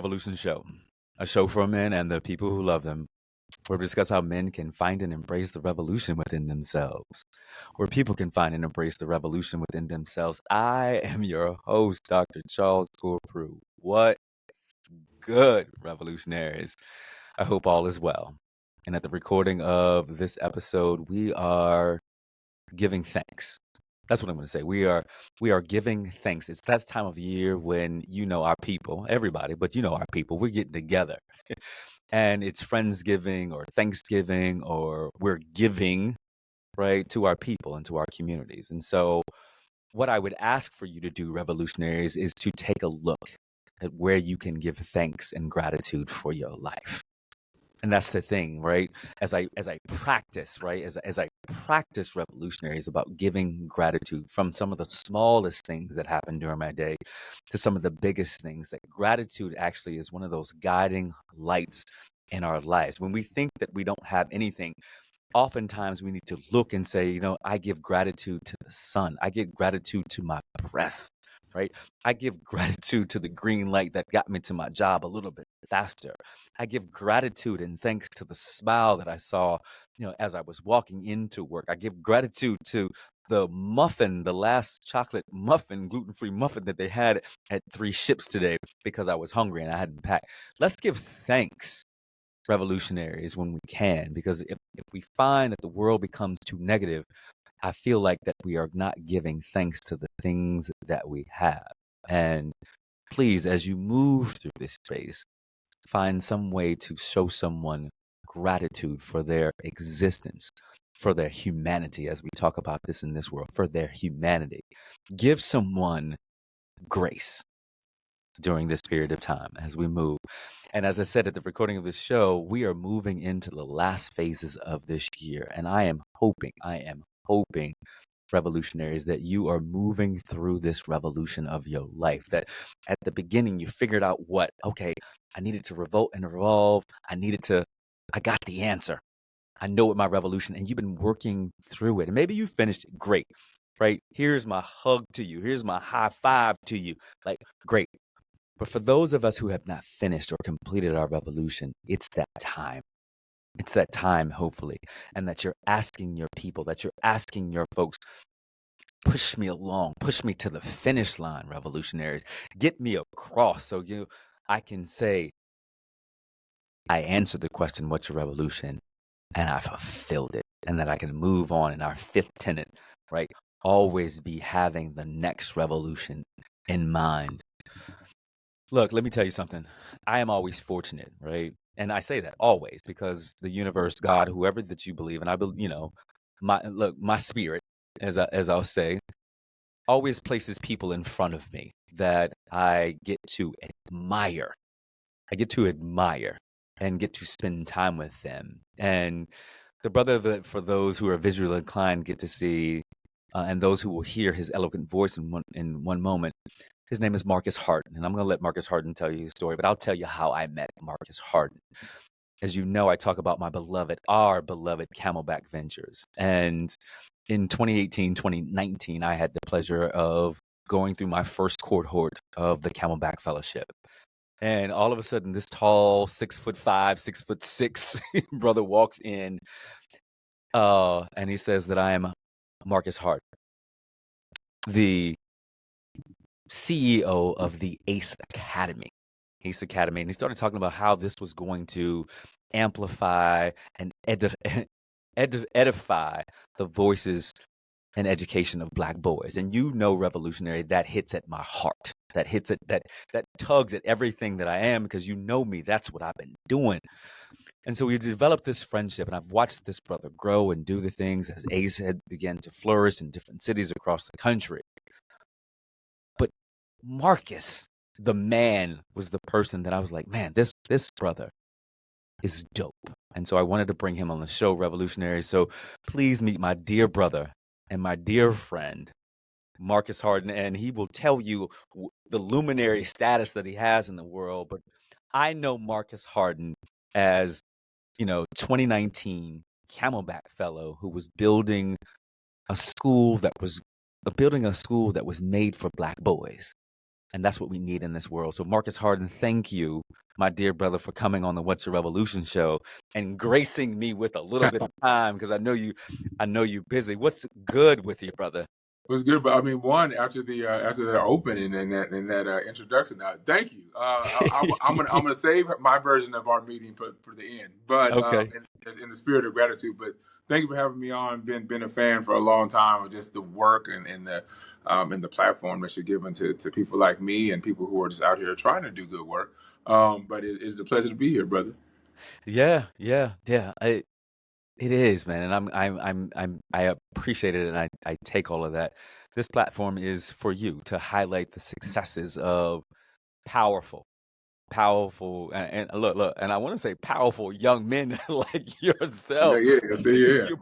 Revolution Show, a show for men and the people who love them, where we discuss how men can find and embrace the revolution within themselves, where people can find and embrace the revolution within themselves. I am your host, Dr. Charles Corprew. What's good, revolutionaries? I hope all is well. And at the recording of this episode, we are giving thanks. That's what I'm going to say. We are giving thanks. It's that time of year when our people, everybody, but our people, we're getting together. And it's Friendsgiving or Thanksgiving, or we're giving, right, to our people and to our communities. And so what I would ask for you to do, revolutionaries, is to take a look at where you can give thanks and gratitude for your life. And that's the thing, right? As I practice, right? As I practice, revolutionaries, about giving gratitude from some of the smallest things that happen during my day to some of the biggest things, that gratitude actually is one of those guiding lights in our lives. When we think that we don't have anything, oftentimes we need to look and say, I give gratitude to the sun. I give gratitude to my breath, right? I give gratitude to the green light that got me to my job a little bit faster. I give gratitude and thanks to the smile that I saw, as I was walking into work. I give gratitude to the muffin, the last chocolate muffin, gluten-free muffin that they had at 3 Ships today, because I was hungry and I hadn't packed. Let's give thanks, revolutionaries, when we can, because if we find that the world becomes too negative, I feel like that we are not giving thanks to the things that we have. And please, as you move through this space, find some way to show someone gratitude for their existence, for their humanity, as we talk about this in this world, for their humanity. Give someone grace during this period of time as we move. And as I said at the recording of this show, we are moving into the last phases of this year. And I am hoping, revolutionaries, that you are moving through this revolution of your life. That at the beginning, you figured out okay, I needed to revolt and revolve. I got the answer. I know what my revolution, and you've been working through it. And maybe you finished it. Great, right? Here's my hug to you. Here's my high five to you. Like, great. But for those of us who have not finished or completed our revolution, it's that time. It's that time, hopefully, and that you're asking your people, that you're asking your folks, push me along, push me to the finish line, revolutionaries. Get me across so I can say, I answered the question, what's your revolution? And I fulfilled it, and that I can move on. In our 5th tenet, right? Always be having the next revolution in mind. Look, let me tell you something. I am always fortunate, right? And I say that always because the universe, God, whoever that you believe, and I believe, my spirit, as I'll say, always places people in front of me that I get to admire. I get to admire and get to spend time with them. And the brother that, for those who are visually inclined, get to see, and those who will hear his eloquent voice in one moment. His name is Marcus Harden, and I'm going to let Marcus Harden tell you his story, but I'll tell you how I met Marcus Harden. As you know, I talk about our beloved Camelback Ventures. And in 2018, 2019, I had the pleasure of going through my first cohort of the Camelback Fellowship. And all of a sudden, this tall, 6'5", 6'6" brother walks in, and he says that I am Marcus Harden, the CEO of the ACE Academy. And he started talking about how this was going to amplify and edify the voices and education of Black boys. And revolutionary, that hits at my heart. That tugs at everything that I am, because me, that's what I've been doing. And so we developed this friendship, and I've watched this brother grow and do the things as ACE had began to flourish in different cities across the country. But Marcus, the man, was the person that I was like, man, this brother is dope. And so I wanted to bring him on the show, revolutionary. So please meet my dear brother and my dear friend, Marcus Harden. And he will tell you the luminary status that he has in the world. But I know Marcus Harden as, 2019 Camelback fellow who was building a school that was made for Black boys. And that's what we need in this world. So Marcus Harden, thank you, my dear brother, for coming on the What's Your Revolution show and gracing me with a little bit of time, because I know you're busy. What's good with you, brother? Was good, but I mean, one after the opening and that introduction. Thank you. I'm gonna save my version of our meeting for the end, but Okay. in the spirit of gratitude. But thank you for having me on. Been a fan for a long time of just the work and the platform that you're giving to people like me and people who are just out here trying to do good work. But it is a pleasure to be here, brother. Yeah, yeah, yeah. It is, man, and I appreciate it, and I take all of that. This platform is for you to highlight the successes of powerful, powerful, and look, and I want to say powerful young men like Yeah, yourself. yeah, see, yeah. You're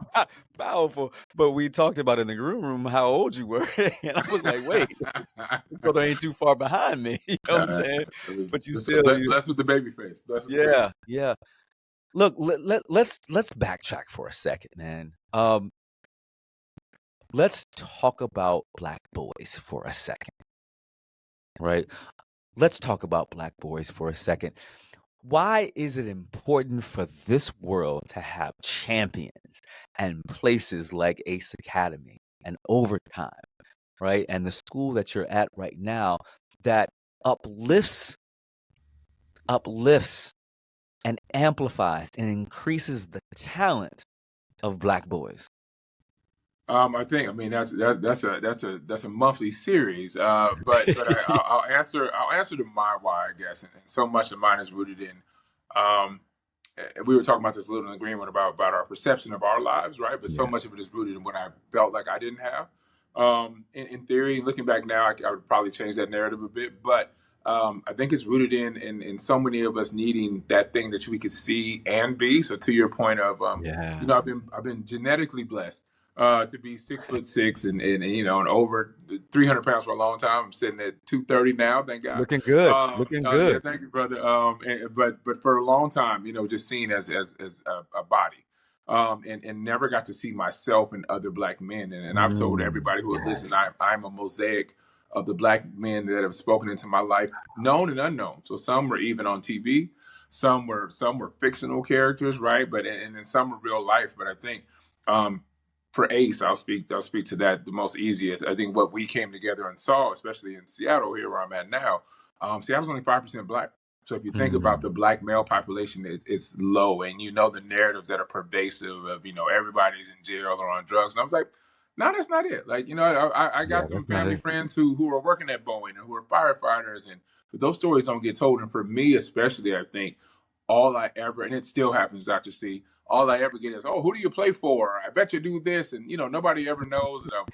powerful, but we talked about in the room how old you were, and I was like, wait, this brother ain't too far behind me. You know what I'm saying? I mean, But you just still, blessed with the baby face. Blessed with the baby yeah, face. yeah. Look, let's backtrack for a second, man. Let's talk about Black boys for a second, right? Let's talk about Black boys for a second. Why is it important for this world to have champions and places like Ace Academy and Overtime, right? And the school that you're at right now that uplifts, uplifts and amplifies and increases the talent of Black boys? I mean that's a monthly series. I'll answer to my why, I guess, and so much of mine is rooted in. Um, we were talking about this a little in agreement about our perception of our lives, right? But so Yeah. much of it is rooted in what I felt like I didn't have. In theory, looking back now, I would probably change that narrative a bit, but I think it's rooted in so many of us needing that thing that we could see and be. So to your point of, Yeah. I've been genetically blessed to be 6'6" and over 300 pounds for a long time. I'm sitting at 230 now, thank God. Looking good. Looking Yeah, good. thank you, brother. But for a long time, just seen as a body, and never got to see myself and other Black men. And I've told everybody who would listen, Yes. I'm a mosaic of the Black men that have spoken into my life, known and unknown. So some were even on TV, some were fictional characters, right? And then some were real life. But I think. For Ace, I'll speak to that the most easiest. I think what we came together and saw, especially in Seattle, here where I'm at now, Seattle's only 5% Black. So if you think about the Mm. Black male population, it's low, and the narratives that are pervasive of everybody's in jail or on drugs. And I was like, no, that's not it. Like I Yeah, got some that's not family it. friends who are working at Boeing and who are firefighters, and those stories don't get told. And for me especially, I think all I ever, and it still happens, Dr. C, all I ever get is, oh, who do you play for? I bet you do this. And, nobody ever knows that I've,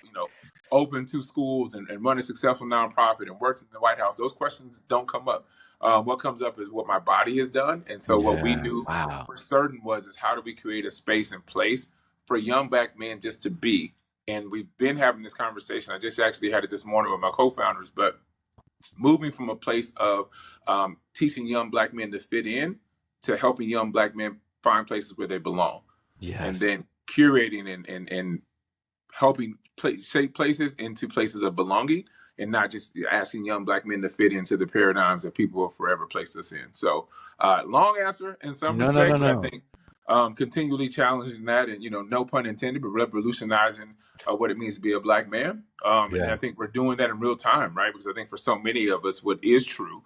opened two schools and run a successful nonprofit and worked in the White House. Those questions don't come up. What comes up is what my body has done. And so what we Yeah. knew Wow. for certain is how do we create a space and place for young Black men just to be? And we've been having this conversation. I just actually had it this morning with my co-founders, but moving from a place of teaching young Black men to fit in to helping young Black men find places where they belong, and Yes. then curating and helping shape places into places of belonging, and not just asking young Black men to fit into the paradigms that people will forever place us in. So, long answer in some No, no, no, respect, but I no. think continually challenging that, and no pun intended, but revolutionizing what it means to be a Black man. And Yeah. I think we're doing that in real time, right? Because I think for so many of us, what is true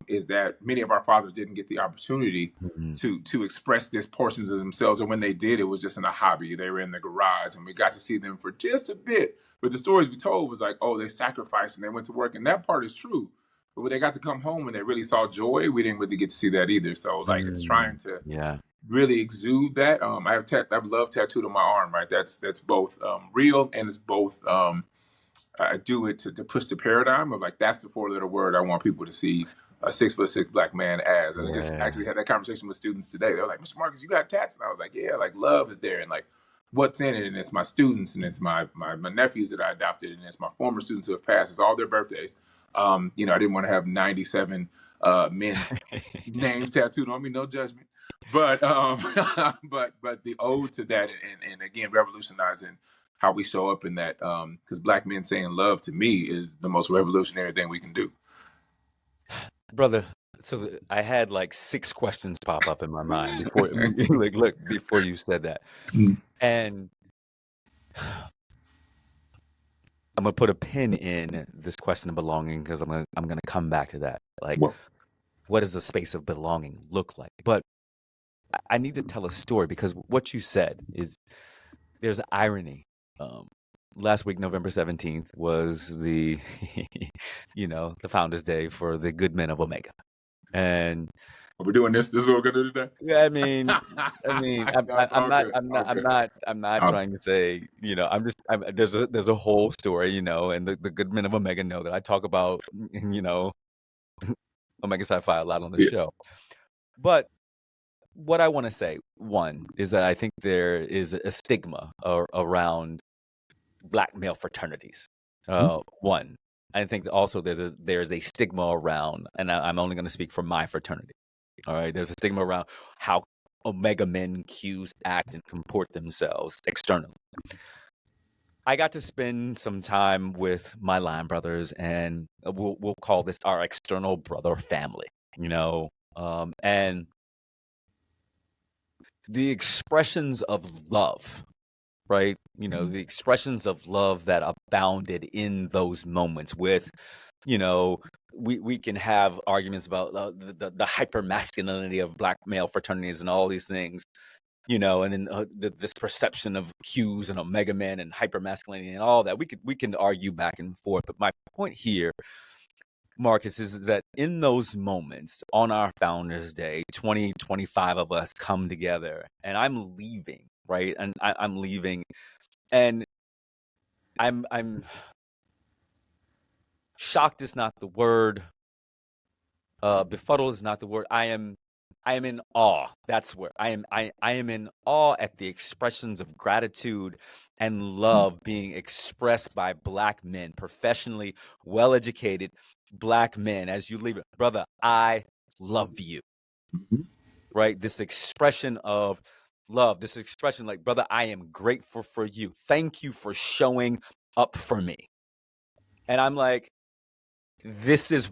is that many of our fathers didn't get the opportunity Mhm. to express these portions of themselves, or when they did, it was just in a hobby. They were in the garage, and we got to see them for just a bit. But the stories we told was like, oh, they sacrificed and they went to work, and that part is true. But when they got to come home and they really saw joy, we didn't really get to see that either. So like, it's trying to Yeah. really exude that. I have love tattooed on my arm, right? That's both real, and it's both. I do it to push the paradigm of like, that's the four-letter word I want people to see a 6'6" Black man as. And I just Yeah. actually had that conversation with students today. They're like, Mr. Marcus, you got tats? And I was like, yeah, like love is there, and like what's in it, and it's my students, and it's my nephews that I adopted, and it's my former students who have passed. It's all their birthdays. I didn't want to have 97 men's names tattooed on me. No judgment, but but the ode to that, and again, revolutionizing how we show up in that. Because Black men saying love to me is the most revolutionary thing we can do. Brother. So I had like 6 questions pop up in my mind before, like, look, before you said that, Mm. and I'm gonna put a pin in this question of belonging because I'm gonna come back to that. Like, Well, what does the space of belonging look like? But I need to tell a story because what you said is there's irony. Um, Last week, November 17th, was the the Founders Day for the good men of Omega, and are we doing this? This is what we're gonna do today. yeah, That's all good. I'm not Um, trying to say, there's a whole story, and the good men of Omega know that I talk about, Omega Sci-Fi a lot on the yes. show. But what I want to say, one, is that I think there is a stigma around Black male fraternities. One, I think that also there's a stigma around, and I'm only going to speak for my fraternity. All right, there's a stigma around how Omega men Qs act and comport themselves externally. I got to spend some time with my line brothers, and we'll call this our external brother family. And the expressions of love, right? The expressions of love that abounded in those moments with, we can have arguments about the hyper masculinity of Black male fraternities and all these things, and then this perception of Qs and Omega men and hyper masculinity and all that. We can argue back and forth, but my point here, Marcus, is that in those moments on our Founders Day, 25 of us come together, and I'm leaving, right? And I'm leaving, and I'm shocked is not the word. Befuddled is not the word. I am in awe. That's where I am in awe at the expressions of gratitude and love being expressed by Black men, professionally well-educated Black men. As you leave it, brother, I love you. Mhm. Right? This expression of love, this expression like, brother, I am grateful for you. Thank you for showing up for me. And I'm like, this is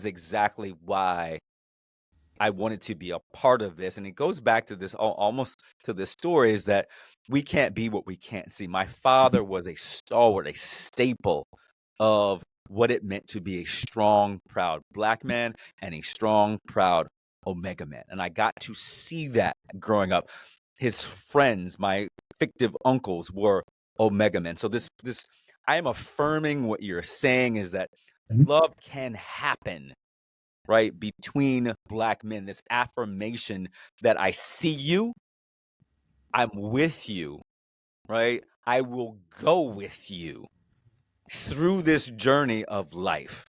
exactly why I wanted to be a part of this. And it goes back to this, almost to this story, is that we can't be what we can't see. My father was a stalwart, a staple of what it meant to be a strong, proud Black man and a strong, proud Omega man. And I got to see that growing up. His friends, my fictive uncles, were Omega men. So this I am affirming what you're saying, is that Mhm. love can happen, right, between Black men. This affirmation that I see you, I'm with you, right? I will go with you through this journey of life.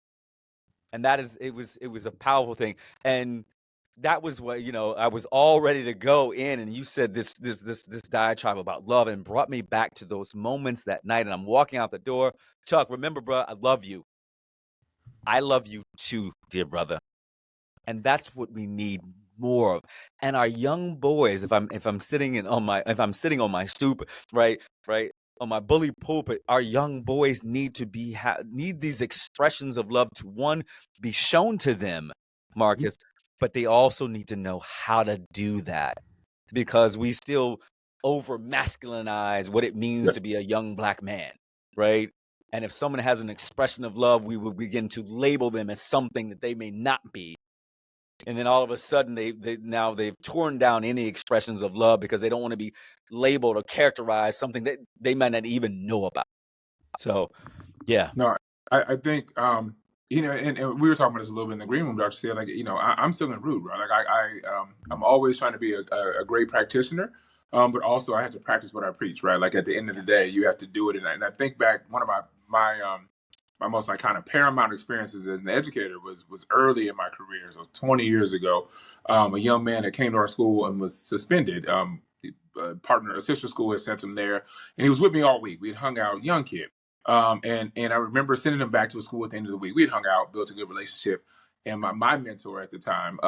And it was a powerful thing. And that was what, I was all ready to go in, and you said this diatribe about love, and brought me back to those moments that night. And I'm walking out the door. Chuck, remember, bro, I love you. I love you too, dear brother. And that's what we need more of. And our young boys, if I'm sitting on my stoop, right, on my bully pulpit, our young boys need to need these expressions of love to, one, be shown to them, Marcus, but they also need to know how to do that, because we still over masculinize what it means to Yes. be a young Black man, right? And if someone has an expression of love, we will begin to label them as something that they may not be. And then all of a sudden they've torn down any expressions of love because they don't want to be labeled or characterized something that they might not even know about. So yeah. No, I think and we were talking about this a little bit in the green room, Dr. C. Like, I'm still in root, right? Like I'm always trying to be a great practitioner, but also I have to practice what I preach, right? Like at the end of the day, you have to do it. And I think back, one of my most like kind of paramount experiences as an educator was early in my career, so 20 years ago. A young man that came to our school and was suspended. A sister school had sent him there, and he was with me all week. We had hung out, young kid. And I remember sending him back to a school at the end of the week. We had hung out, built a good relationship, And my mentor at the time,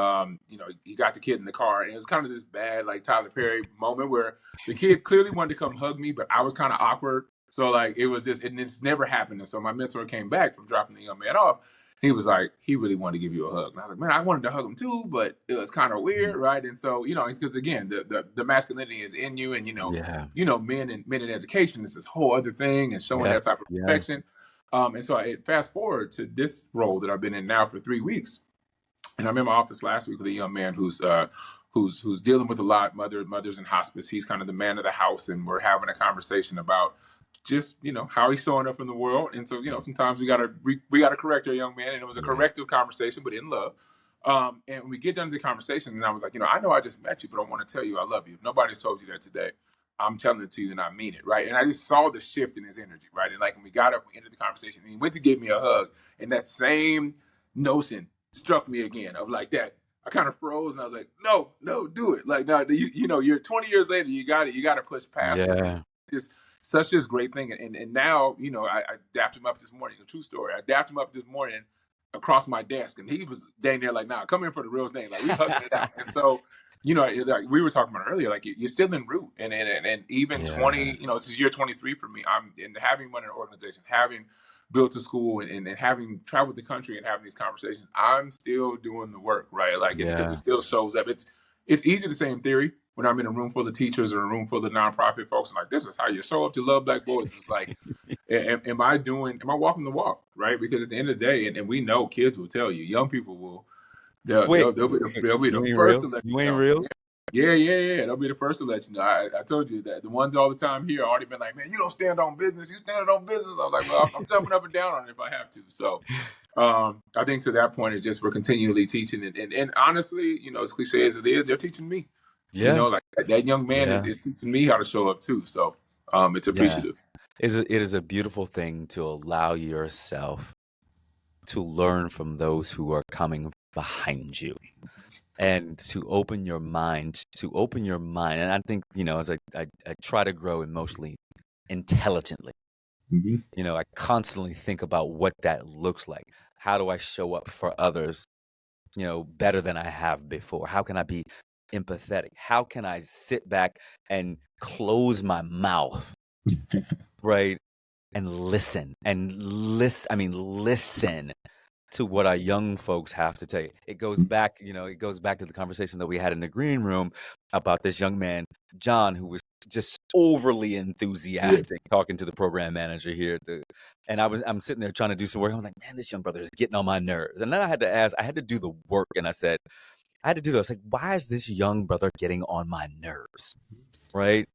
he got the kid in the car, and it was kind of this bad, like Tyler Perry moment where the kid clearly wanted to come hug me, but I was kind of awkward. So like it was just, and it's never happened. And so my mentor came back from dropping the young man off. He was like, he really wanted to give you a hug. And I was like, man, I wanted to hug him too, but it was kind of weird, right? And so, because again, the masculinity is in you, and Yeah. men in education is this whole other thing, and showing Yeah. that type of Yeah. affection. And so I fast forward to this role that I've been in now for 3 weeks. And I'm in my office last week with a young man who's dealing with a lot, mothers in hospice. He's kind of the man of the house, and we're having a conversation about just how he's showing up in the world. And so sometimes we gotta correct our young man, and it was a corrective conversation, but in love. And we get done with the conversation, and I was like, I know I just met you, but I want to tell you I love you. If nobody's told you that today, I'm telling it to you, and I mean it, right? And I just saw the shift in his energy, right? And like when we got up, we ended the conversation, and he went to give me a hug, and that same notion struck me again of like that. I kind of froze, and I was like, no, do it. Like, no, you're 20 years later, you got to push past this. Yeah. Just such this great thing. And now, I dapped him up this morning, a true story. I dapped him up this morning across my desk, and he was dang there like, nah, come in for the real thing. Like, we hugging it out. And so, like we were talking about earlier, like you're still in root. And even 20, this is year 23 for me. I'm in having run an organization, having built a school, and having traveled the country and having these conversations, I'm still doing the work, right? Like, because it still shows up. It's easy to say in theory when I'm in a room full of teachers or a room full of nonprofit folks, and like, this is how you show up to love Black boys. It's like, am I walking the walk, right? Because at the end of the day, and we know kids will tell you, young people will, they'll Wait, be you the ain't first real? to let You you ain't know. real? Yeah. They'll be the first to let you know. I told you that the ones all the time here already been like, man, you don't stand on business. You stand on business. I was like, well, I'm jumping up and down on it if I have to. So I think to that point, it's just we're continually teaching. And honestly, as cliche as it is, they're teaching me. Yeah. Like that young man Yeah. is teaching me how to show up too. So it's Yeah. appreciative. It is a beautiful thing to allow yourself to learn from those who are coming behind you, and to open your mind, And I think, as I try to grow emotionally intelligently, Mm-hmm. I constantly think about what that looks like. How do I show up for others, better than I have before? How can I be empathetic? How can I sit back and close my mouth, right? And listen listen to what our young folks have to tell you. It goes back to the conversation that we had in the green room about this young man, John, who was just overly enthusiastic talking to the program manager here. And I'm sitting there trying to do some work. I was like, man, this young brother is getting on my nerves. And then I had to do the work. And I had to do this. Like, why is this young brother getting on my nerves? Right.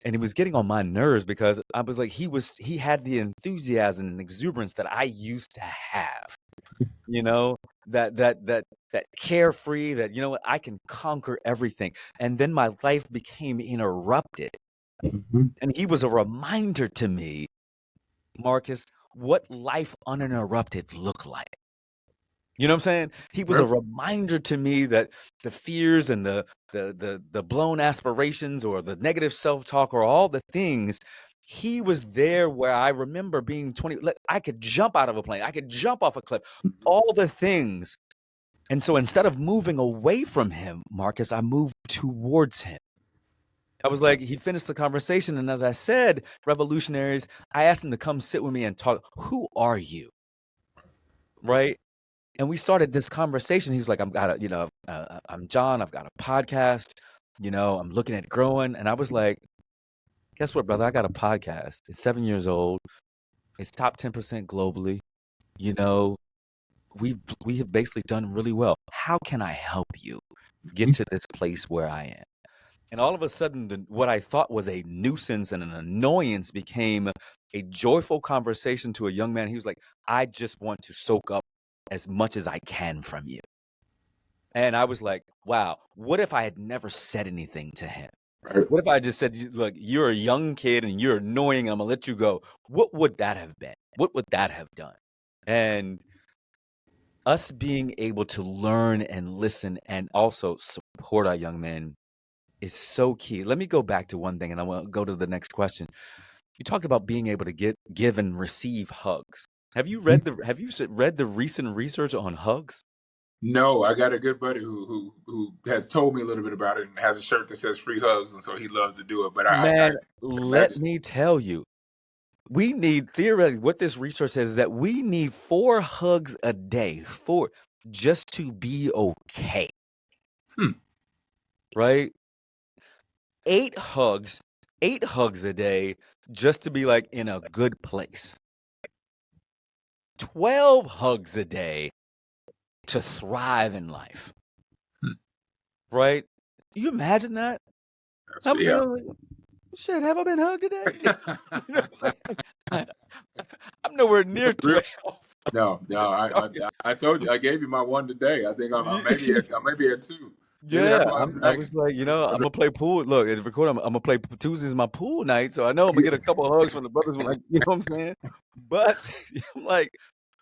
And he was getting on my nerves because I was like, he had the enthusiasm and exuberance that I used to have, that carefree, that, what, I can conquer everything. And then my life became interrupted. Mm-hmm. And he was a reminder to me, Marcus, what life uninterrupted looked like. You know what I'm saying? He was a reminder to me that the fears and the blown aspirations or the negative self-talk or all the things, he was there where I remember being 20. I could jump out of a plane. I could jump off a cliff, all the things. And so instead of moving away from him, Marcus, I moved towards him. I was like, he finished the conversation. And as I said, revolutionaries, I asked him to come sit with me and talk. Who are you? Right? And we started this conversation. He was like, I'm John. I've got a podcast. I'm looking at growing. And I was like, guess what, brother? I got a podcast. It's 7 years old. It's top 10% globally. We have basically done really well. How can I help you get to this place where I am? And all of a sudden, what I thought was a nuisance and an annoyance became a joyful conversation to a young man. He was like, I just want to soak up as much as I can from you. And I was like, wow, what if I had never said anything to him? Right. What if I just said, look, you're a young kid and you're annoying, I'm going to let you go. What would that have been? What would that have done? And us being able to learn and listen and also support our young men is so key. Let me go back to one thing, and I want to go to the next question. You talked about being able to give and receive hugs. Have you read the recent research on hugs? No, I got a good buddy who has told me a little bit about it and has a shirt that says free hugs, and so he loves to do it. But I Man, let imagine. me tell you, we need theoretically what this research says is that we need 4 hugs a day for just to be okay, Hmm. right? 8 hugs, 8 hugs a day just to be like in a good place. 12 hugs a day to thrive in life, Hmm. right? Do you imagine that? That's I'm yeah. feeling like, shit, have I been hugged today? You know what I'm saying? I'm nowhere near Real- 12. no, no. I told you I gave you my one today. I think I'm maybe at 2. Maybe that's Yeah, why I'm I dragging. was like, It's I'm gonna play pool. Look, at the record, I'm gonna play Tuesdays my pool night, so I know I'm gonna get a couple of hugs from the brothers when you know what I'm saying? But I'm like,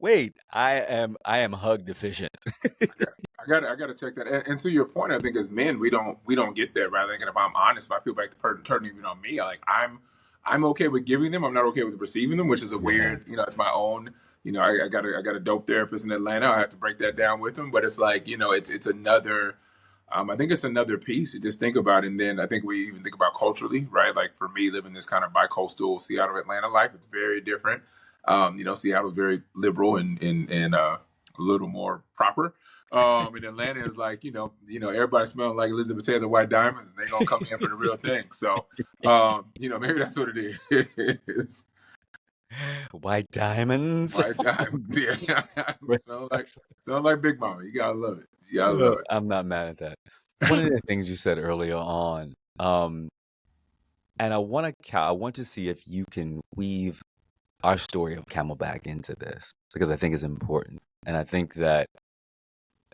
wait, I am hug deficient. I got to check that. And to your point, I think as men, we don't get that. Right? I think if I'm honest, if I feel like the person turning even on me, I'm okay with giving them. I'm not okay with receiving them, which is a Yeah. weird. It's my own. I got a dope therapist in Atlanta. I have to break that down with him, but it's like it's another. I think it's another piece to just think about, and then I think we even think about culturally, right? Like for me, living this kind of bi-coastal Seattle Atlanta life, it's very different. Seattle's very liberal and a little more proper. And Atlanta is like, everybody smelling like Elizabeth Taylor White Diamonds, and they're gonna come in for the real thing. So, maybe that's what it is. White diamonds. White Diamonds, yeah. smell like Big Mama. You gotta love it. You gotta love it. I'm not mad at that. One of the things you said earlier on, and I want to see if you can weave our story of Camelback into this because I think it's important, and I think that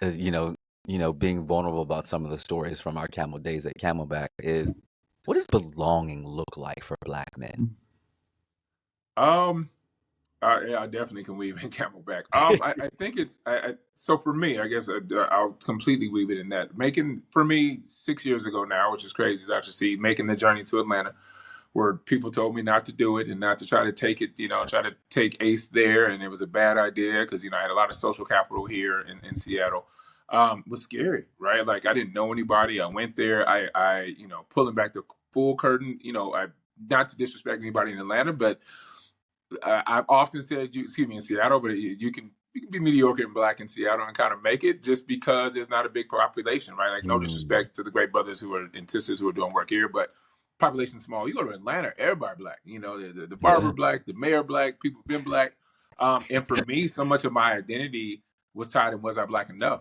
uh, you know, being vulnerable about some of the stories from our Camel days at Camelback is what does belonging look like for Black men? Um, yeah, I definitely can weave in Camelback. I think so for me, I guess I'll completely weave it in that. Making for me 6 years ago now, which is crazy, Dr. C, making the journey to Atlanta, where people told me not to do it and not to try to take it, try to take ACE there, and it was a bad idea because I had a lot of social capital here in Seattle. Was scary, right? Like I didn't know anybody. I went there. I pulling back the full curtain. I not to disrespect anybody in Atlanta, but I've often said, excuse me, in Seattle, but you can be mediocre and Black in Seattle and kind of make it just because there's not a big population, right? Like no Mm, disrespect to the great brothers who are and sisters who are doing work here, but population small. You go to Atlanta, everybody Black. The yeah. barber Black, the mayor Black, people been Black. And for me, so much of my identity was tied in was I Black enough?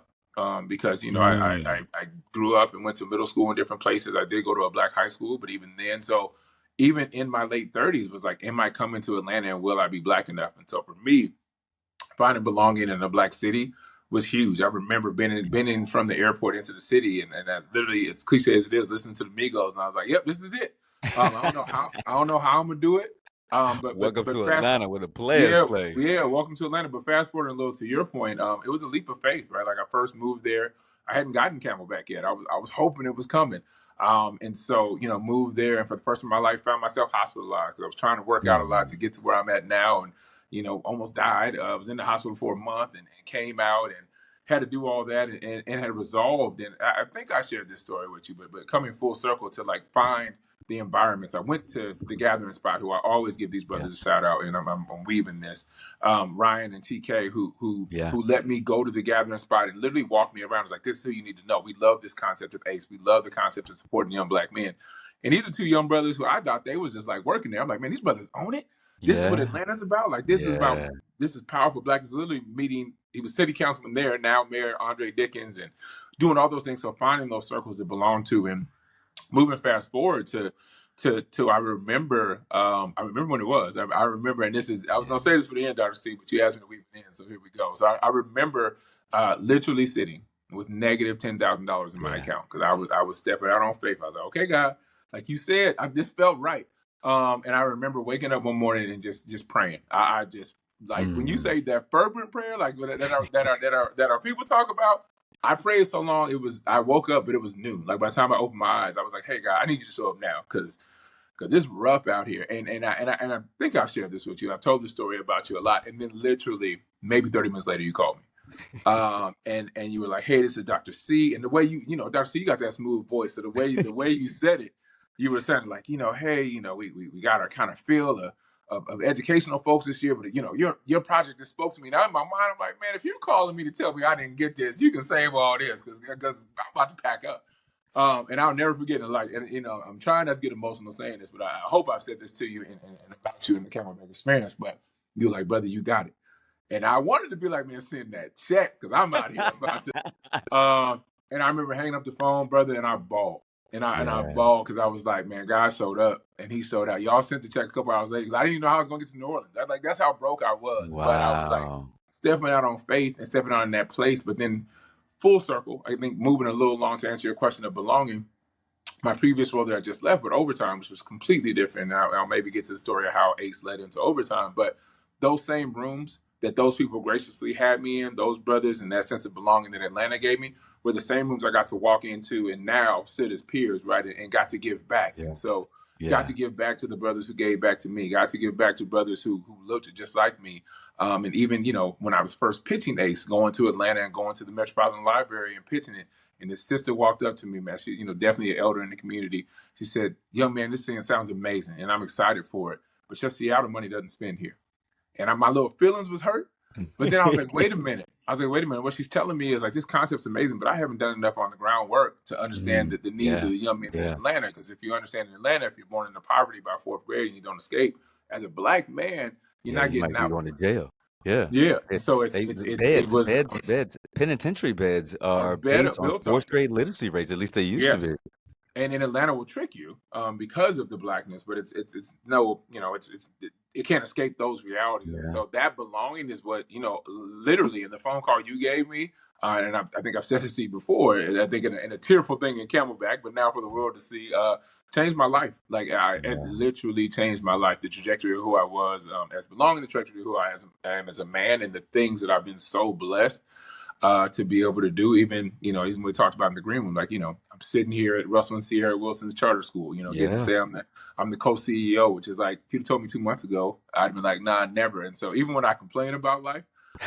Because Mm, I grew up and went to middle school in different places. I did go to a Black high school, but even then, so even in my late 30s was like, am I coming to Atlanta and will I be Black enough? And so for me, finding belonging in a Black city was huge. I remember being in from the airport into the city, and I literally, as cliche as it is, listening to the Migos, and I was like, "Yep, this is it." I don't know how I'm gonna do it. But Welcome but to fast, Atlanta where the players yeah, play. yeah. Welcome to Atlanta. But fast forward a little to your point, it was a leap of faith, right? Like I first moved there, I hadn't gotten Camelback yet. I was hoping it was coming. And so moved there, and for the first time in my life, found myself hospitalized. I was trying to work out a lot Mm, to get to where I'm at now, and almost died. I was in the hospital for a month and came out and had to do all that and had resolved. And I think I shared this story with you, but coming full circle to like find the environments. I went to the gathering spot, who I always give these yeah. brothers a shout out, and I'm weaving this. Ryan and TK, Yeah. who let me go to the gathering spot and literally walk me around. It's like, this is who you need to know. We love this concept of ACE. We love the concept of supporting young Black men. And these are two young brothers who I thought they was just like working there. I'm like, man, these brothers own it. This is what Yeah. Atlanta's about. Like Yeah. this is powerful Black. He's literally meeting. He was city councilman there, now Mayor Andre Dickens, and doing all those things. So finding those circles to belong to, and moving fast forward to I remember when it was. I remember, and this is I was Yeah. gonna say this for the end, Dr. C, but you asked me to weave it in, so here we go. So I remember literally sitting with negative $10,000 in my Yeah. account because I was stepping out on faith. I was like, okay, God, like you said, this felt right. And I remember waking up one morning and just praying. I just like when you Mhm. say that fervent prayer, like that our people talk about. I prayed so long, I woke up, but it was noon. Like by the time I opened my eyes, I was like, "Hey God, I need you to show up now, because it's rough out here." And I think I've shared this with you. I've told this story about you a lot, and then literally maybe 30 minutes later, you called me. And you were like, "Hey, this is Dr. C." And the way Dr. C, you got that smooth voice. So the way you said it, you were saying like, "Hey, we got our kind of feel of educational folks this year, but your project just spoke to me." Now in my mind, I'm like, "Man, if you're calling me to tell me I didn't get this, you can save all this because I'm about to pack up." And I'll never forget it. Like, and I'm trying not to get emotional saying this, but I hope I've said this to you and about you in the Camelback experience. But you're like, "Brother, you got it." And I wanted to be like, "Man, send that check because I'm out here about to." And I remember hanging up the phone, brother, and I bawled. And I Yeah. bawled because I was like, "Man, God showed up and he showed out." Y'all sent the check a couple hours later because I didn't even know how I was going to get to New Orleans. That's how broke I was. But I was like Wow. stepping out on faith and stepping out in that place. But then full circle, I think moving a little long to answer your question of belonging, my previous role that I just left with overtime, which was completely different. And I'll maybe get to the story of how Ace led into overtime. But those same rooms that those people graciously had me in, those brothers and that sense of belonging that Atlanta gave me, were the same rooms I got to walk into and now sit as peers, right? And got to give back. Yeah. And so got Yeah. to give back to the brothers who gave back to me, got to give back to brothers who looked just like me. And even, when I was first pitching Ace, going to Atlanta and going to the Metropolitan Library and pitching it, and his sister walked up to me, man. She, definitely an elder in the community. She said, "Young man, this thing sounds amazing, and I'm excited for it. But your Seattle money doesn't spend here." And my little feelings was hurt. But then I was like, "Wait a minute." What she's telling me is like, this concept's amazing, but I haven't done enough on the groundwork to understand the needs of Yeah. the young men in Yeah. Atlanta. Because if you understand in Atlanta, if you're born into poverty by fourth grade and you don't escape, as a black man, you're Yeah. not You getting might be out. going to jail. Yeah. Yeah. It, So the it was beds, penitentiary beds are are better based on built on fourth that. grade literacy rates. At least they used to be. Yes. And in Atlanta will trick you because of the blackness, but it's no, it can't escape those realities. And Yeah. so that belonging is what literally in the phone call you gave me, and I think I've said this to you before. I think in a tearful thing in Camelback, but now for the world to see, changed my life. Like it Yeah. literally changed my life. The trajectory of who I was as belonging, the trajectory of who I am as a man, and the things that I've been so blessed to be able to do. Even we talked about in the green room, like, I'm sitting here at Russell and Sierra Wilson's charter school, getting to Yeah. say I'm the co-CEO, which is like, if you'd told me 2 months ago, I'd been like, nah, never. And so even when I complain about life,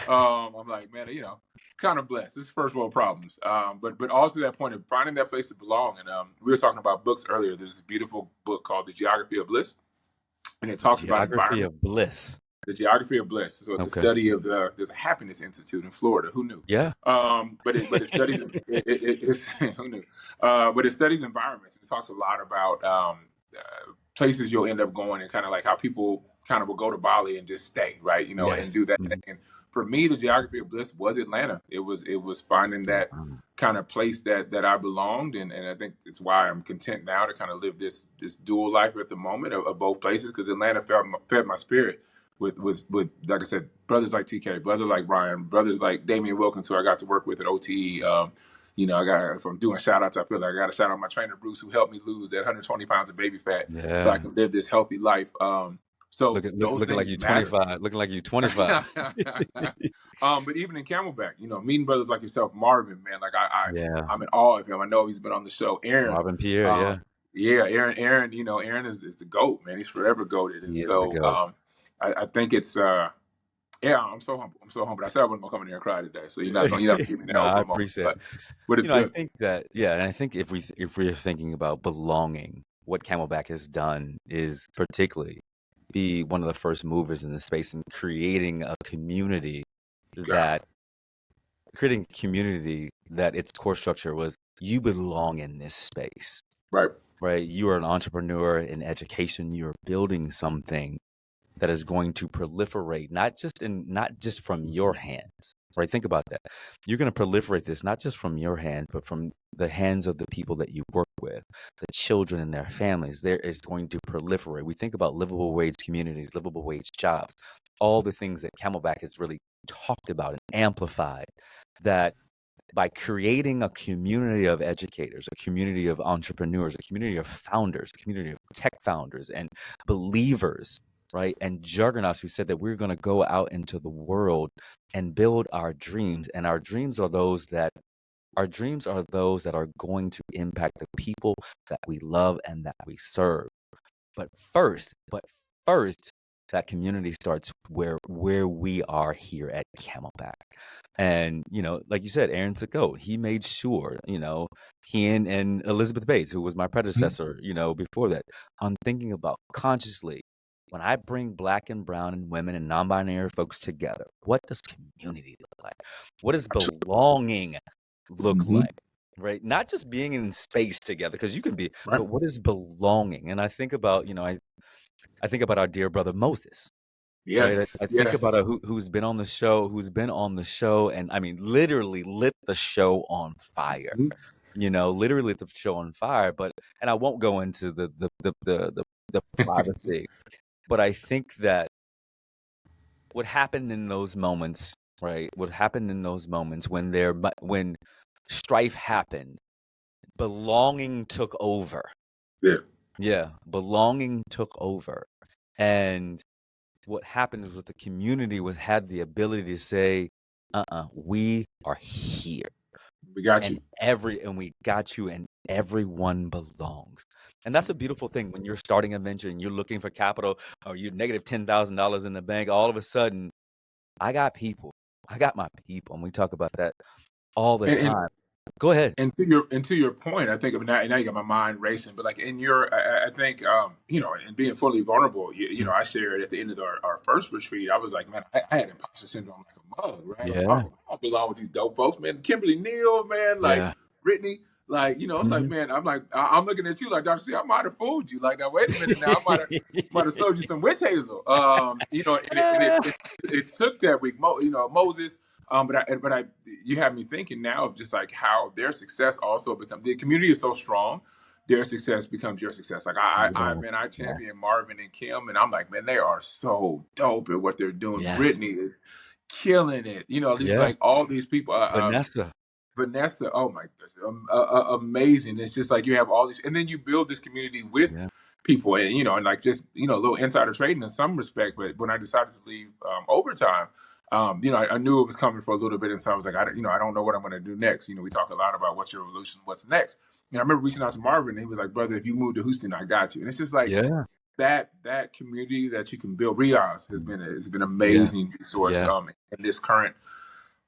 I'm like, man, kind of blessed. It's first world problems. But also that point of finding that place to belong. And we were talking about books earlier. There's this beautiful book called The Geography of Bliss, and it talks about Geography environment. of bliss. The Geography of Bliss. So it's a Okay. study of there's a happiness institute in Florida. Who knew? Yeah. But it studies it's who knew? But it studies environments, and it talks a lot about places you'll end up going and kind of like how people kind of will go to Bali and just stay, right? And Yes. do that. Mhm. And for me, the Geography of Bliss was Atlanta. It was finding that Wow. kind of place that I belonged, and I think it's why I'm content now to kind of live this dual life at the moment of both places, because Atlanta fed my spirit with like I said, brothers like TK, brothers like Ryan, brothers like Damian Wilkins, who I got to work with at OTE. I got, if I'm doing shout outs, I feel like I got to shout out my trainer Bruce, who helped me lose that 120 pounds of baby fat so I Yeah. can live this healthy life. So those Looking like things you matter. 25. Looking like you 25. But even in Camelback, meeting brothers like yourself, Marvin, man, like Yeah. I'm in awe of him. I know he's been on the show. Aaron, Marvin Pierre. um, Yeah. yeah, Aaron, Aaron is the GOAT, man. He's forever goated. And He is the so goat. I think it's yeah, I'm so humble. I'm so humble. I said I wasn't gonna come in here and cry today, so you're not gonna give me that No, I Oprah moment. appreciate it. But it's I good. think that, yeah, and I think if we're thinking about belonging, what Camelback has done is particularly be one of the first movers in the space and Yeah. that creating a community that its core structure was you belong in this space, Right. right? You are an entrepreneur in education. You are building something that is going to proliferate, not just from your hands, right? Think about that. You're going to proliferate this not just from your hands, but from the hands of the people that you work with, the children and their families. There is going to proliferate. We think about livable wage communities, livable wage jobs, all the things that Camelback has really talked about and amplified. That by creating a community of educators, a community of entrepreneurs, a community of founders, a community of tech founders and believers, right? And juggernauts who said that we're going to go out into the world and build our dreams. And our dreams are those that are going to impact the people that we love and that we serve. But first, that community starts where we are here at Camelback. And, like you said, Aaron took out. He made sure, he and Elizabeth Bates, who was my predecessor, before that, I'm thinking about consciously, when I bring Black and brown and women and non-binary folks together, what does community look like? What does belonging look Mm-hmm. like? Right? Not just being in space together, because you can be, Right. but what is belonging? And I think about, I think about our dear brother Moses. Right, Yes. I think about Yes. who's been on the show, and I mean, literally lit the show on fire. Mhm. Literally lit the show on fire. But and I won't go into the privacy, but I think that what happened in those moments, right? What happened in those moments when strife happened, belonging took over. Yeah. Yeah, belonging took over, and what happened was the community had the ability to say, we are here, We got and you. we got you, and everyone belongs. And that's a beautiful thing when you're starting a venture and you're looking for capital, or you're negative $10,000 in the bank. All of a sudden, I got people. I got my people, and we talk about that all the And time. Go ahead. and to your point, I think of now you got my mind racing, but like in your, I think, and being fully vulnerable, Mm. I shared at the end of our first retreat, I was like, man, I had imposter syndrome like a mug, right? Like I was Yeah, like, I don't belong with these dope folks, man. Kimberly Neal, man, like yeah. Brittany, like, it's like, Mhm. man, I'm like, I'm looking at you like, Dr. C, I might have fooled you. Like, now, wait a minute now, I might have sold you some witch hazel. And it took that week, Moses. But you have me thinking now of just like how their success also becomes, the community is so strong, their success becomes your success. Like Yes, man, I yes, champion Marvin and Kim, and I'm like, man, they are so dope at what they're doing. yes. Brittany is killing it. These Yeah, like all these people. Vanessa. Vanessa, oh my gosh, amazing. It's just like you have all these, and then you build this community with Yeah, people, and like just a little insider trading in some respect. But when I decided to leave overtime, I knew it was coming for a little bit, and so I was like, I don't know what I'm going to do next. We talk a lot about what's your revolution, what's next. And I remember reaching out to Marvin, and he was like, brother, if you move to Houston, I got you. And it's just like yeah, that community that you can build. Riaz has been an yeah, amazing resource yeah, in this current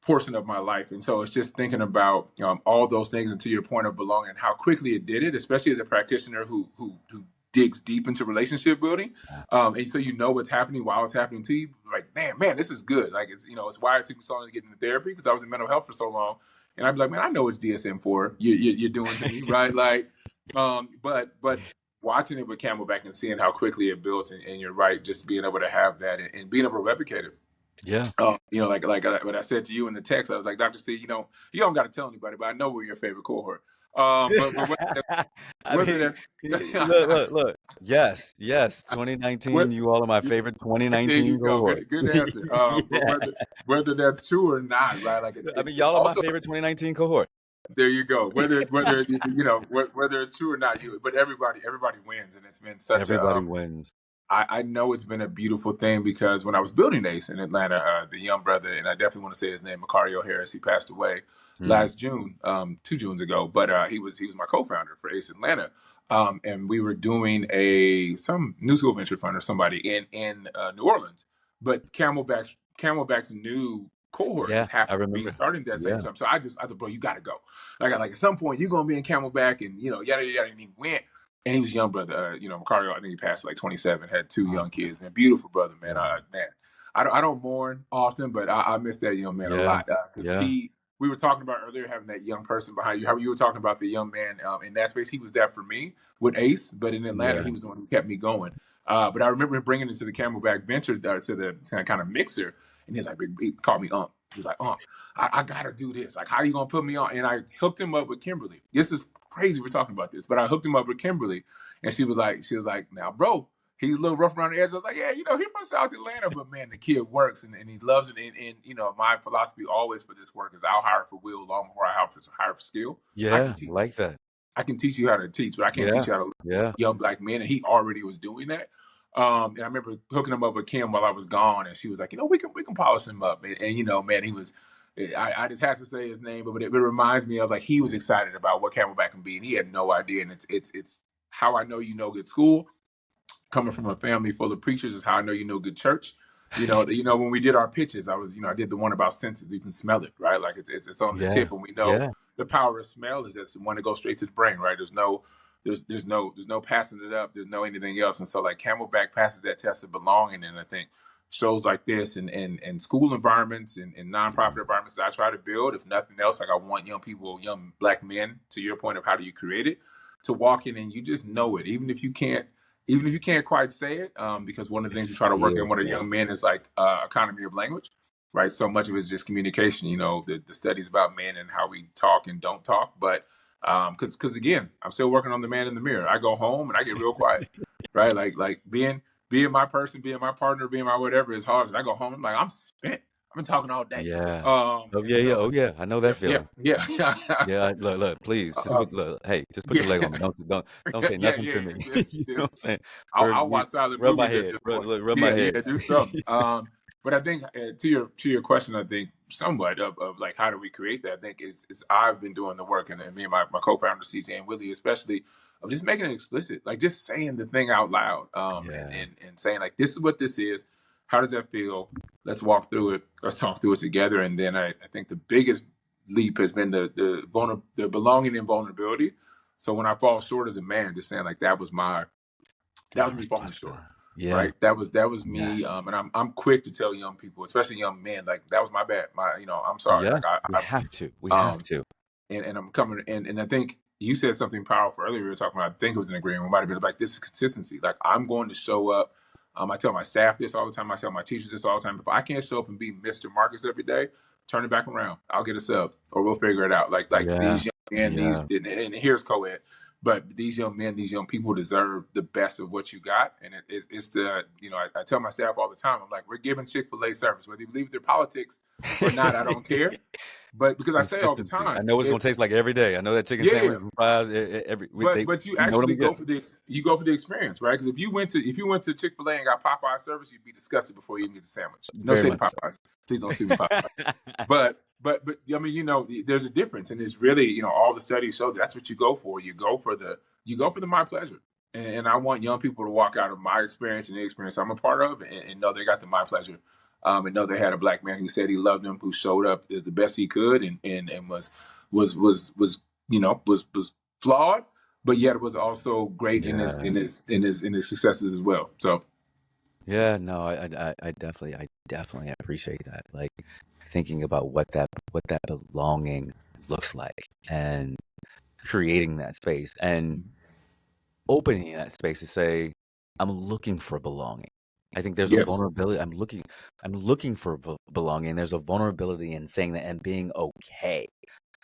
portion of my life. And so it's just thinking about all those things, and to your point of belonging, and how quickly it did it, especially as a practitioner who digs deep into relationship building. And so what's happening while it's happening to you. Like, man, this is good. Like it's why it took me so long to get into therapy, because I was in mental health for so long. And I'd be like, man, I know what DSM-4 you're doing to me, right? Like, but watching it with Camelback and seeing how quickly it built, and you're right, just being able to have that, and being able to replicate it. yeah. Like what I said to you in the text, I was like, Dr. C, you don't got to tell anybody, but I know we're your favorite cohort. But I whether mean, that's look. Yes, yes. what, 2019, you all are my favorite there you 2019 go, cohort. good answer. But Yeah. whether that's true or not, right? Like I mean, it's y'all are my also, favorite 2019 cohort. there you go. Whether it's true or not, but everybody wins, and it's been such a Everybody wins. I know it's been a beautiful thing, because when I was building ACE in Atlanta, the young brother, and I definitely want to say his name, Macario Harris, he passed away Mm, last June, 2 Junes ago. But he was my co-founder for ACE Atlanta, and we were doing some new school venture fund or somebody in New Orleans. But Camelback's new cohort yeah, just I happened to be remember. starting at that same Yeah. time. So I thought, bro, you got to go. Like at some point you're gonna be in Camelback, and yada yada. And he went. And he was a young brother, Macario. I think he passed at like 27, had 2 young Wow. kids. Man, beautiful brother, man. Wow. Man, I don't mourn often, but I miss that young man a Yeah. lot, because Yeah. we were talking about earlier, having that young person behind you. How you were talking about the young man in that space. He was that for me with Ace, but in Atlanta, Yeah. he was the one who kept me going. But I remember him bringing it to the Camelback Venture, to the kind of mixer, and he's like, he called me Ump. He's like, Ump, I gotta do this. Like, how you gonna put me on? And I hooked him up with Kimberly. This is crazy. We're talking about this, but I hooked him up with Kimberly, and she was like, now, bro, he's a little rough around the edges. I was like, yeah, he's from South Atlanta, but man, the kid works, and he loves it. And my philosophy always for this work is, I'll hire for will long before I hire for skill. I can Yeah. teach. Like that. I can teach you how to teach, but I can't Yeah. teach you how to lead Yeah. young Black men. And he already was doing that. And I remember hooking him up with Kim while I was gone, and she was like, we can polish him up. And man, he was. I just have to say his name, but it reminds me of, like, he was excited about what Camelback can be, and he had no idea. And it's how I know good school. coming from a family full of preachers is how I know you know good church. When we did our pitches, I did the one about senses. You can smell it, right? Like it's on the Yeah. tip, and we know Yeah. the power of smell is that's the one that goes straight to the brain, right? There's no passing it up. There's no anything else. And so like Camelback passes that test of belonging. And I think shows like this and school environments and nonprofit environments that I try to build, if nothing else, like I want young people, young Black men, to your point of how do you create it, to walk in and you just know it, even if you can't quite say it, because one of the It things we try to work in feels with our good. young men is like economy of language, right? So much of it is just communication. The studies about men and how we talk and don't talk, but because again, I'm still working on the man in the mirror. I go home and I get real quiet, right? Like being my person, being my partner, being my whatever is hard. As I go home, I'm like I'm spent. I've been talking all day, Yeah. Oh, and yeah, yeah. so Oh, it's yeah. I know yeah, that yeah, feeling. yeah, Yeah. yeah. Look, please, just uh, hey, just put yeah. your leg on me. Don't say Yeah, nothing yeah, to me. just, You know what I'm just saying? I'll watch silent Rub my movies at head. this point. Rub my Yeah, head. yeah, do something. But I think to your question, I think somewhat of like how do we create that? I think is I've been doing the work, and me and my co-founder CJ and Willie especially, of just making it explicit, like just saying the thing out loud, and Yeah. and saying like this is what this is. How does that feel? Let's walk through it. Let's talk through it together. And then I think the biggest leap has been the belonging and vulnerability. So when I fall short as a man, just saying like that was me falling short, Awesome. Yeah. right? That was me. Yes. And I'm quick to tell young people, especially young men, like that was my bad. I'm sorry. Yeah. Like We have to. We I have to. and I'm coming and I think you said something powerful earlier. We were talking about. I think it was an agreement. We might have been like this is consistency. Like I'm going to show up. I tell my staff this all the time. I tell my teachers this all the time. If I can't show up and be Mr. Marcus every day, turn it back around. I'll get a sub, or we'll figure it out. Like Yeah. these young men, Yeah. and here's co-ed, but these young men, these young people deserve the best of what you got. And it's I tell my staff all the time. I'm like, we're giving Chick-fil-A service, whether you believe their politics or not. I don't care. But because I say all the Consistency. I time, know what it's gonna taste like every day. I know that chicken yeah, sandwich yeah. and fries But you we know them actually good. go for the experience, right? Because if you went to Chick-fil-A and got Popeye service, you'd be disgusted before you even get the sandwich. No Very shade to much so. Popeyes. Please don't sue me, Popeye. But I mean, there's a difference, and it's really, all the studies show that's what you go for. You go for the my pleasure, and I want young people to walk out of my experience and the experience I'm a part of, and know they got the my pleasure, and know they had a Black man who said he loved them, who showed up as the best he could, and was flawed, but yet was also great in his Yeah. in his in his in his successes as well. So Yeah, no, I definitely appreciate that. Like thinking about what that belonging looks like and creating that space and opening that space to say, I'm looking for belonging. I think there's a yes, vulnerability. I'm looking for belonging. There's a vulnerability in saying that and being okay.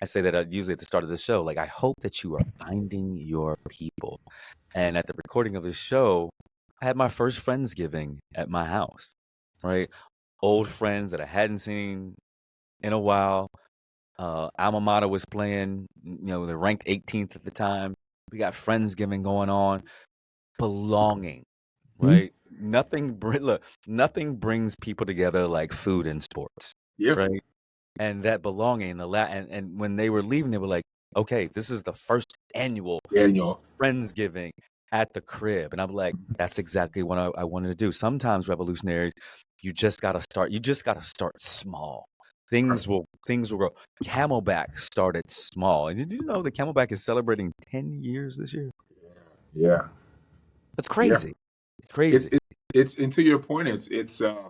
I say that usually at the start of the show. Like, I hope that you are finding your people. And at the recording of this show, I had my first Friendsgiving at my house, right? Old friends that I hadn't seen in a while. Alma Mater was playing, they're ranked 18th at the time. We got Friendsgiving going on. Belonging, hmm right? Nothing brings people together like food and sports, yeah, right? And that belonging, and when they were leaving, they were like, "Okay, this is the first annual yeah, Friendsgiving at the crib," and I'm like, "That's exactly what I wanted to do." Sometimes revolutionaries, you just gotta start. You just gotta start small. Things will grow. Camelback started small, and did you know that Camelback is celebrating 10 years this year? yeah, That's yeah. crazy. It's It's crazy. it, it's and to your point, it's a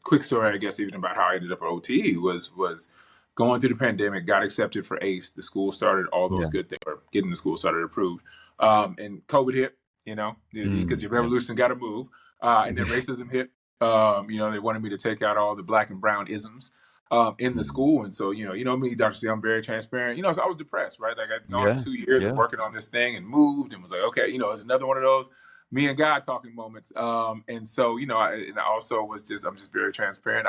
quick story, I guess, even about how I ended up at OT was going through the pandemic, got accepted for ACE, the school started, all those Yeah. good things, or getting the school started approved, and COVID hit, because your Yeah. revolution got to move, and then racism hit. They wanted me to take out all the Black and brown isms. In the Mm. school, and so me, Dr. C, I'm very transparent. So I was depressed, right? Like I'd gone Yeah. 2 years of Yeah. working on this thing and moved, and was like, okay, it's another one of those me and God talking moments. And so I also I'm just very transparent.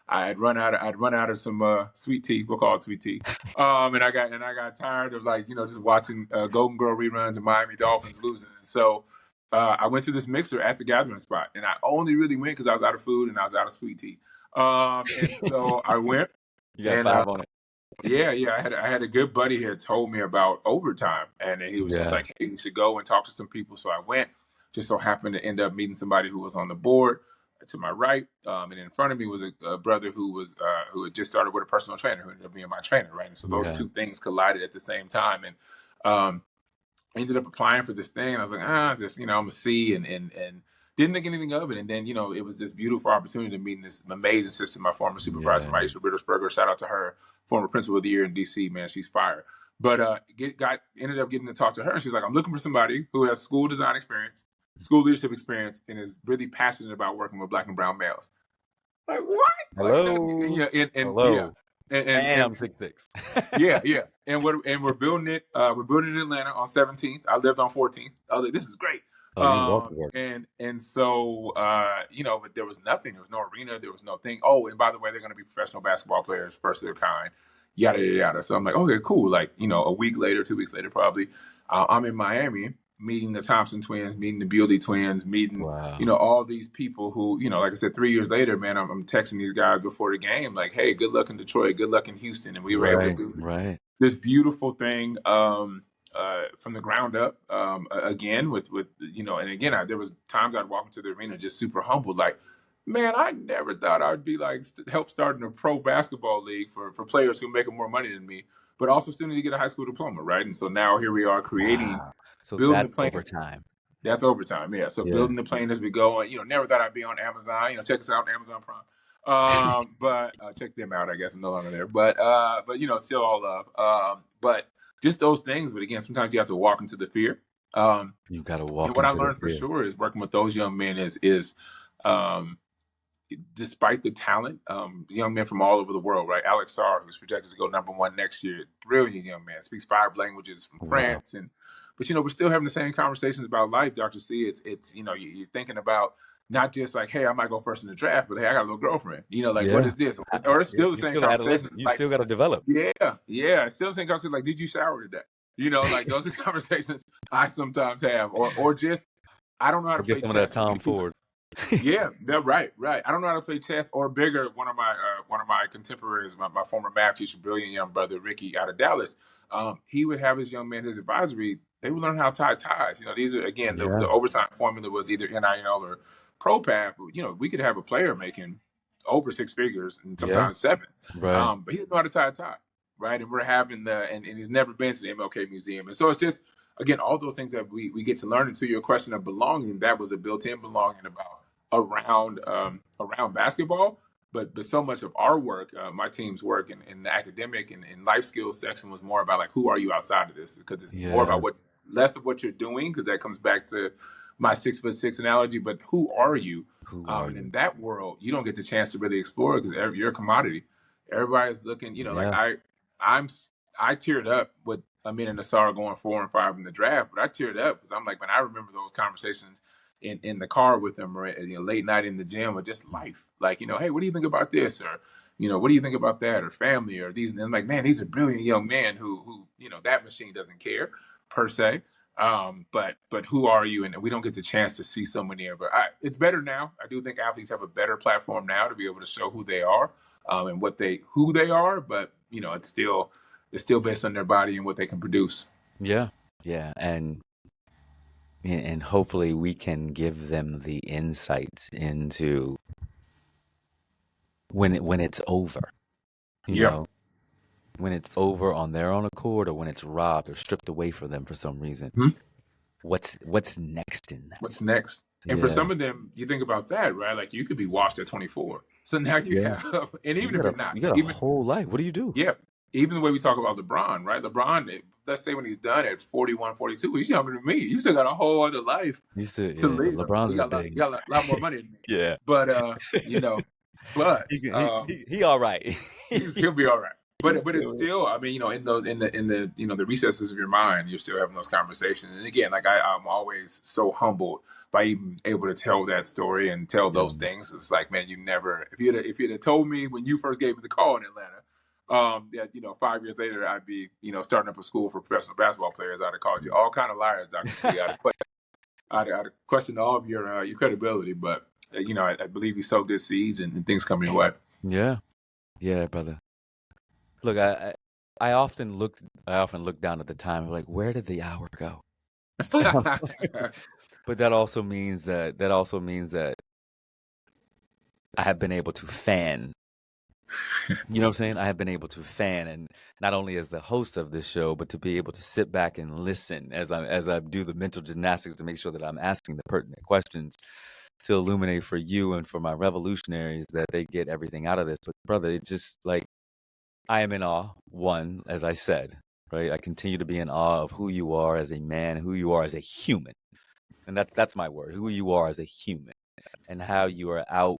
I had run out of some sweet tea. We'll call it sweet tea. And I got tired of just watching Golden Girl reruns and Miami Dolphins losing. And so I went to this mixer at the gathering spot, and I only really went because I was out of food and I was out of sweet tea. And so I went, You got and 5 on it. yeah. I had a good buddy here told me about overtime, and he was just Yeah. like, "Hey, you should go and talk to some people." So I went. just so happened to end up meeting somebody who was on the board to my right, and in front of me was a brother who had just started with a personal trainer who ended up being my trainer, right? And so those Yeah. two things collided at the same time, and um, ended up applying for this thing. And I was like, just, I'm gonna see, and didn't think anything of it. And then, it was this beautiful opportunity to meet this amazing sister, my former supervisor, Yeah. Maisha Rittersberger. Shout out to her, former principal of the year in DC, man, she's fire. But ended up getting to talk to her. And she's like, I'm looking for somebody who has school design experience, school leadership experience, and is really passionate about working with Black and brown males. Like, what? Like, Hello. and yeah. Hello. And I'm 6'6". Yeah, yeah, and we're building it. We're building it in Atlanta on 17th. I lived on 14th. I was like, this is great. Oh, you walk to work. And so but there was nothing. There was no arena. There was no thing. Oh, and by the way, they're going to be professional basketball players, first of their kind. Yada yada yada. So I'm like, okay, cool. Like, a week later, 2 weeks later, probably, I'm in Miami meeting the Thompson twins, meeting the Bealdy twins, meeting Wow. all these people who, like I said, 3 years later, man, I'm texting these guys before the game, like, hey, good luck in Detroit, good luck in Houston, and we were able to do this beautiful thing from the ground up, again with and again, there was times I'd walk into the arena just super humbled, like, man, I never thought I'd be like help starting a pro basketball league for players who make more money than me, but also still need to get a high school diploma, right? And so now here we are creating, So building that's the plan. overtime. That's overtime, yeah. So building the plane as we go, and never thought I'd be on Amazon. Check us out on Amazon Prime. But check them out. I guess I'm no longer there. But still all love. But just those things. But again, sometimes you have to walk into the fear. You got to walk. And what I learned for sure is working with those young men is despite the talent, young men from all over the world, right? Alex Sarr, who's projected to go #1 next year, brilliant young man, speaks 5 languages from France, but we're still having the same conversations about life, Dr. C. It's you're thinking about not just like, hey, I might go first in the draft, but hey, I got a little girlfriend. What is this? Or it's still the same conversation. You still got to develop. Yeah, it's still the same conversation. Like, did you shower today? Like those are conversations I sometimes have, or just I don't know how to play some chess. of that Tom Ford. Yeah, right. I don't know how to play chess, or bigger. One of my contemporaries, my former math teacher, brilliant young brother Ricky out of Dallas. He would have his young men, his advisory. They would learn how to tie ties. These are again the overtime formula was either NIL or pro path. We could have a player making over 6 figures and sometimes 7. Right. But he didn't know how to tie a tie. Right. And we're having and he's never been to the MLK Museum. And so it's just, again, all those things that we get to learn. Into your question of belonging, that was a built-in belonging around basketball. But so much of our work, my team's work in the academic and life skills section was more about like, who are you outside of this? Because it's more about less of what you're doing, because that comes back to my 6'6" analogy, but who are you? And in that world, you don't get the chance to really explore, because you're a commodity. Everybody's looking, like I teared up with Amin and Nassar going 4 and 5 in the draft, but I teared up because I'm like, man, I remember those conversations in the car with them, or late night in the gym, or just life. Like, hey, what do you think about this? Or, what do you think about that? Or family, or these. And I'm like, man, these are brilliant young men who that machine doesn't care per se. But who are you? And we don't get the chance to see so many of it. It's better now. I do think athletes have a better platform now to be able to show who they are, and who they are. But it's still based on their body and what they can produce. Yeah, and hopefully we can give them the insights into when it's over. When it's over on their own accord, or when it's robbed or stripped away from them for some reason. Mm-hmm. What's next in that? What's next? And for some of them, you think about that, right? Like, you could be washed at 24. So now you have, and even if you're not, you got a whole life. What do you do? Yeah. Even the way we talk about LeBron, right? LeBron, let's say when he's done at 41, 42, he's younger than me. He's still got a whole other life to live. LeBron's he got a lot more money than me. Yeah. But, but he all right. He'll be all right. But it's still, I mean, in the recesses of your mind, you're still having those conversations. And again, like I'm always so humbled by even able to tell that story and tell those things. It's like, man, if you'd have told me when you first gave me the call in Atlanta, that 5 years later I'd be starting up a school for professional basketball players, I'd have called you all kind of liars, Dr. C. I'd have questioned all of your credibility. But I believe you sow good seeds and things come your way. Yeah, brother. Look, I often look down at the time, like, where did the hour go? But that also means that I have been able to fan. You know what I'm saying? I have been able to fan, and not only as the host of this show, but to be able to sit back and listen as I do the mental gymnastics to make sure that I'm asking the pertinent questions to illuminate for you and for my revolutionaries that they get everything out of this. But brother, it just like I am in awe. One, as I said, right? I continue to be in awe of who you are as a man, who you are as a human, and that's my word. Who you are as a human, and how you are out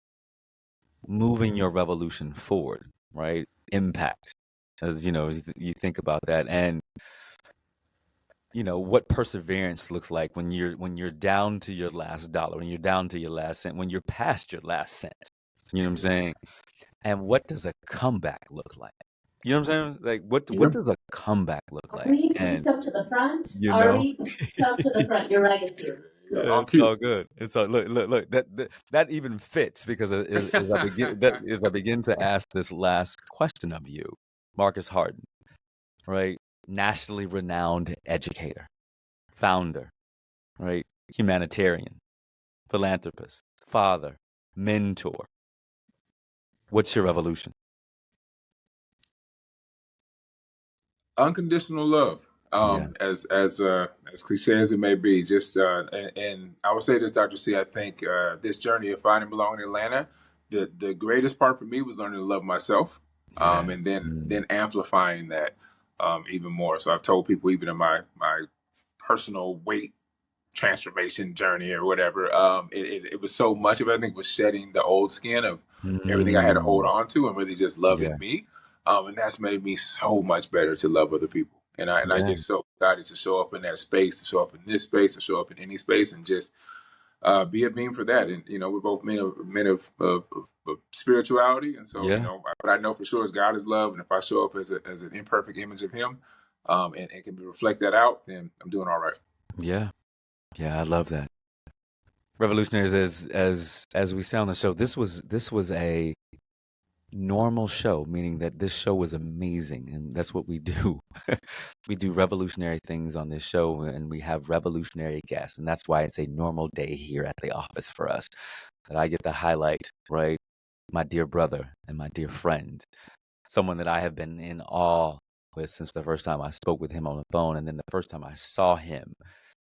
moving your revolution forward, right? Impact, as you know, you think about that, and you know what perseverance looks like when you're down to your last dollar, when you're down to your last cent, when you're past your last cent. You know what I'm saying? And what does a comeback look like? You know what I'm saying? Like what Yeah. does a comeback look like? Ari, please And come to the front. you know, Ari, please come to the front. Your rag is here. yeah, On it's cue. all good. It's all look that even fits because as I begin to ask this last question of you, Marcus Harden, right? Nationally renowned educator, founder, right? Humanitarian, philanthropist, father, mentor. What's your revolution? Unconditional love. Yeah, As cliche as it may be, just and I would say this, Dr. C. I think this journey of finding belonging in Atlanta, the greatest part for me was learning to love myself, yeah, and then amplifying that even more. So I've told people even in my personal weight transformation journey or whatever, it was so much of it. I think was shedding the old skin of everything I had to hold mm, on to and really just yeah, loving me. And that's made me so much better to love other people. And I yeah, get so excited to show up in that space, to show up in this space, to show up in any space, and just be a beam for that. And we're both men of spirituality, and so yeah, what I know for sure is God is love, and if I show up as an imperfect image of Him, and can reflect that out, then I'm doing all right. yeah, yeah. I love that. Revolutionaries, as we say on the show, this was a normal show, meaning that this show was amazing, and that's what we do. We do revolutionary things on this show, and we have revolutionary guests, and that's why it's a normal day here at the office for us. That I get to highlight, right, my dear brother and my dear friend, someone that I have been in awe with since the first time I spoke with him on the phone, and then the first time I saw him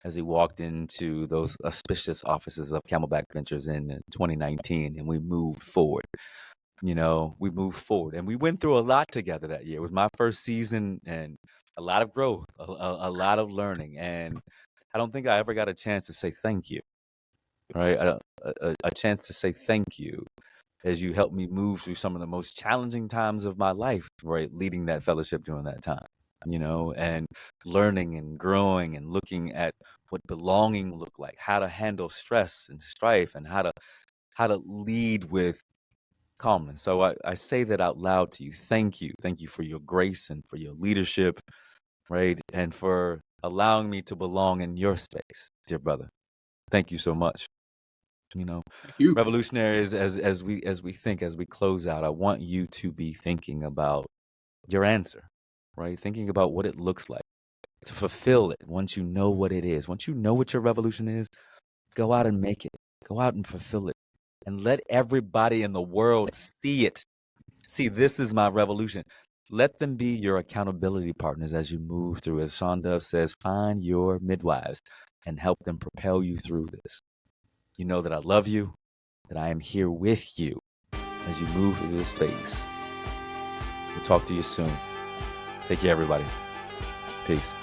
as he walked into those auspicious offices of Camelback Ventures in 2019, and we moved forward. We moved forward, and we went through a lot together that year. It was my first season, and a lot of growth, a lot of learning, and I don't think I ever got a chance to say thank you, right? A chance to say thank you as you helped me move through some of the most challenging times of my life, right? Leading that fellowship during that time, and learning and growing and looking at what belonging looked like, how to handle stress and strife, and how to lead with calmness. So I say that out loud to you. Thank you. Thank you for your grace and for your leadership, right? And for allowing me to belong in your space, dear brother. Thank you so much. You know, Thank you. revolutionaries, as we close out, I want you to be thinking about your answer, right? Thinking about what it looks like to fulfill it. Once you know what it is, once you know what your revolution is, go out and make it. Go out and fulfill it. And let everybody in the world see it. See, this is my revolution. Let them be your accountability partners as you move through. As Sean Dove says, find your midwives and help them propel you through this. You know that I love you, that I am here with you as you move through this space. We'll talk to you soon. Take care, everybody. Peace.